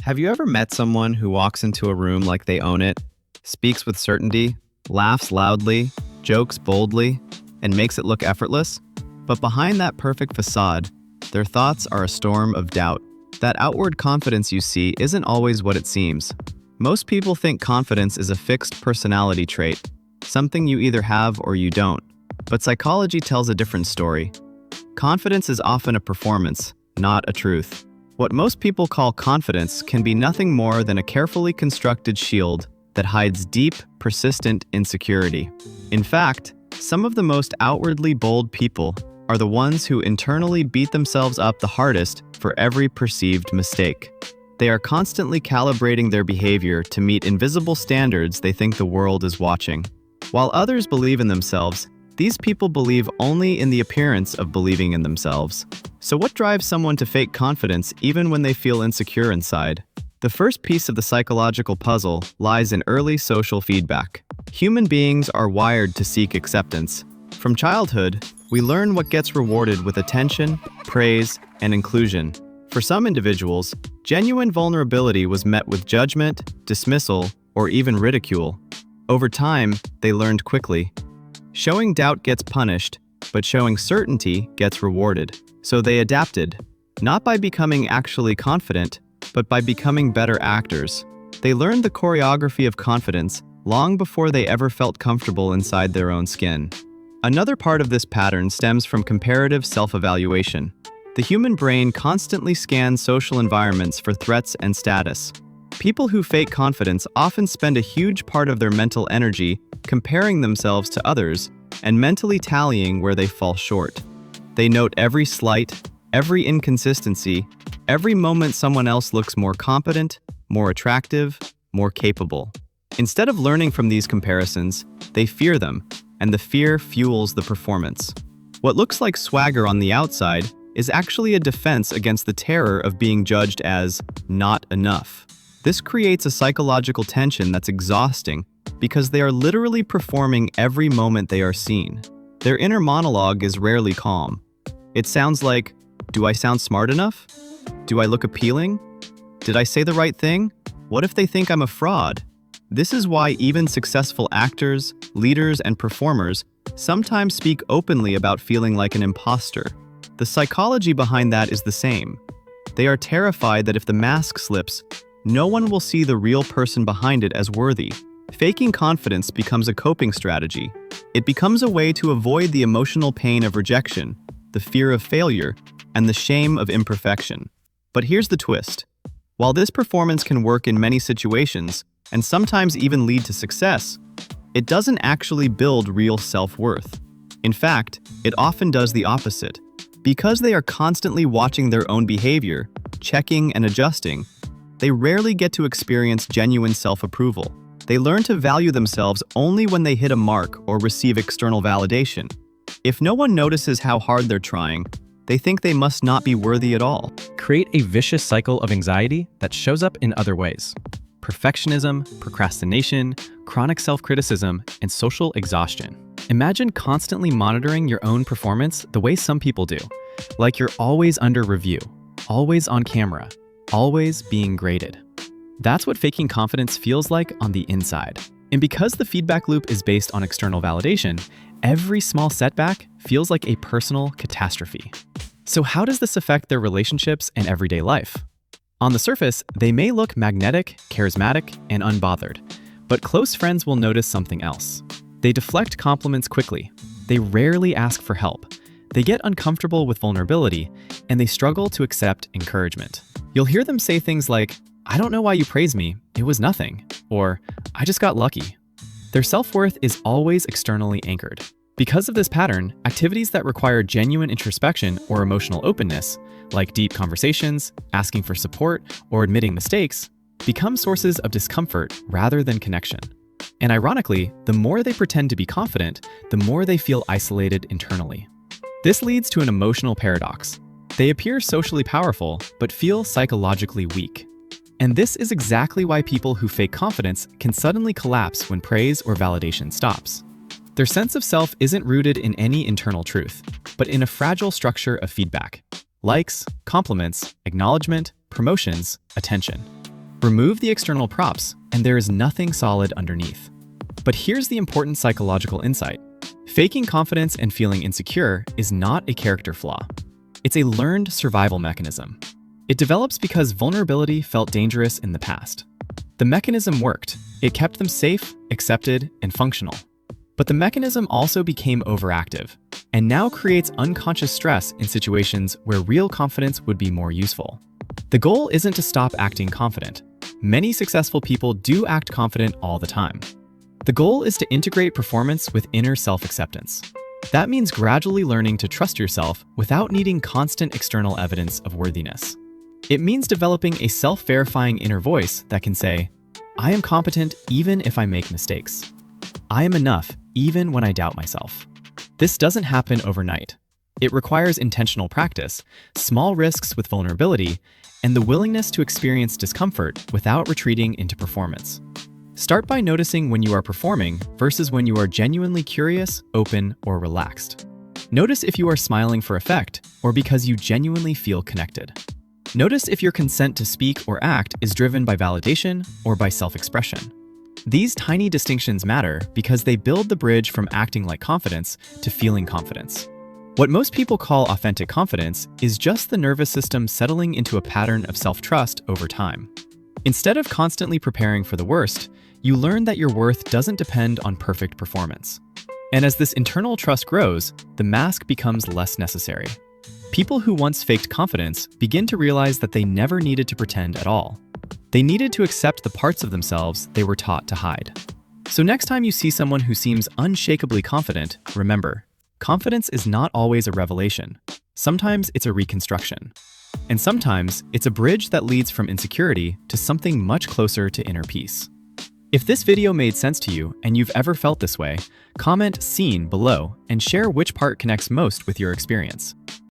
Have you ever met someone who walks into a room like they own it, speaks with certainty, laughs loudly, jokes boldly, and makes it look effortless? But behind that perfect facade, their thoughts are a storm of doubt. That outward confidence you see isn't always what it seems. Most people think confidence is a fixed personality trait, something you either have or you don't. But psychology tells a different story. Confidence is often a performance, not a truth. What most people call confidence can be nothing more than a carefully constructed shield that hides deep, persistent insecurity. In fact, some of the most outwardly bold people are the ones who internally beat themselves up the hardest for every perceived mistake. They are constantly calibrating their behavior to meet invisible standards they think the world is watching. While others believe in themselves, these people believe only in the appearance of believing in themselves. So what drives someone to fake confidence even when they feel insecure inside? The first piece of the psychological puzzle lies in early social feedback. Human beings are wired to seek acceptance. From childhood, we learn what gets rewarded with attention, praise, and inclusion. For some individuals, genuine vulnerability was met with judgment, dismissal, or even ridicule. Over time, they learned quickly. Showing doubt gets punished, but showing certainty gets rewarded. So they adapted, not by becoming actually confident, but by becoming better actors. They learned the choreography of confidence long before they ever felt comfortable inside their own skin. Another part of this pattern stems from comparative self-evaluation. The human brain constantly scans social environments for threats and status. People who fake confidence often spend a huge part of their mental energy comparing themselves to others and mentally tallying where they fall short. They note every slight, every inconsistency, every moment someone else looks more competent, more attractive, more capable. Instead of learning from these comparisons, they fear them, and the fear fuels the performance. What looks like swagger on the outside is actually a defense against the terror of being judged as not enough. This creates a psychological tension that's exhausting because they are literally performing every moment they are seen. Their inner monologue is rarely calm. It sounds like, do I sound smart enough? Do I look appealing? Did I say the right thing? What if they think I'm a fraud? This is why even successful actors, leaders, and performers sometimes speak openly about feeling like an imposter. The psychology behind that is the same. They are terrified that if the mask slips, no one will see the real person behind it as worthy. Faking confidence becomes a coping strategy. It becomes a way to avoid the emotional pain of rejection, the fear of failure, and the shame of imperfection. But here's the twist. While this performance can work in many situations, and sometimes even lead to success, it doesn't actually build real self-worth. In fact, it often does the opposite. Because they are constantly watching their own behavior, checking and adjusting, they rarely get to experience genuine self-approval. They learn to value themselves only when they hit a mark or receive external validation. If no one notices how hard they're trying, they think they must not be worthy at all. Create a vicious cycle of anxiety that shows up in other ways. Perfectionism, procrastination, chronic self-criticism, and social exhaustion. Imagine constantly monitoring your own performance the way some people do, like you're always under review, always on camera, always being graded. That's what faking confidence feels like on the inside. And because the feedback loop is based on external validation, every small setback feels like a personal catastrophe. So how does this affect their relationships and everyday life? On the surface, they may look magnetic, charismatic, and unbothered, but close friends will notice something else. They deflect compliments quickly. They rarely ask for help. They get uncomfortable with vulnerability, and they struggle to accept encouragement. You'll hear them say things like, "I don't know why you praise me, it was nothing," or "I just got lucky." Their self-worth is always externally anchored. Because of this pattern, activities that require genuine introspection or emotional openness, like deep conversations, asking for support, or admitting mistakes, become sources of discomfort rather than connection. And ironically, the more they pretend to be confident, the more they feel isolated internally. This leads to an emotional paradox. They appear socially powerful, but feel psychologically weak. And this is exactly why people who fake confidence can suddenly collapse when praise or validation stops. Their sense of self isn't rooted in any internal truth, but in a fragile structure of feedback. Likes, compliments, acknowledgement, promotions, attention. Remove the external props, and there is nothing solid underneath. But here's the important psychological insight. Faking confidence and feeling insecure is not a character flaw. It's a learned survival mechanism. It develops because vulnerability felt dangerous in the past. The mechanism worked. It kept them safe, accepted, and functional. But the mechanism also became overactive, and now creates unconscious stress in situations where real confidence would be more useful. The goal isn't to stop acting confident. Many successful people do act confident all the time. The goal is to integrate performance with inner self-acceptance. That means gradually learning to trust yourself without needing constant external evidence of worthiness. It means developing a self-verifying inner voice that can say, I am competent even if I make mistakes. I am enough even when I doubt myself. This doesn't happen overnight. It requires intentional practice, small risks with vulnerability, and the willingness to experience discomfort without retreating into performance. Start by noticing when you are performing versus when you are genuinely curious, open, or relaxed. Notice if you are smiling for effect or because you genuinely feel connected. Notice if your consent to speak or act is driven by validation or by self-expression. These tiny distinctions matter because they build the bridge from acting like confidence to feeling confidence. What most people call authentic confidence is just the nervous system settling into a pattern of self-trust over time. Instead of constantly preparing for the worst, you learn that your worth doesn't depend on perfect performance. And as this internal trust grows, the mask becomes less necessary. People who once faked confidence begin to realize that they never needed to pretend at all. They needed to accept the parts of themselves they were taught to hide. So next time you see someone who seems unshakably confident, remember, confidence is not always a revelation. Sometimes it's a reconstruction. And sometimes it's a bridge that leads from insecurity to something much closer to inner peace. If this video made sense to you and you've ever felt this way, comment "seen" below and share which part connects most with your experience.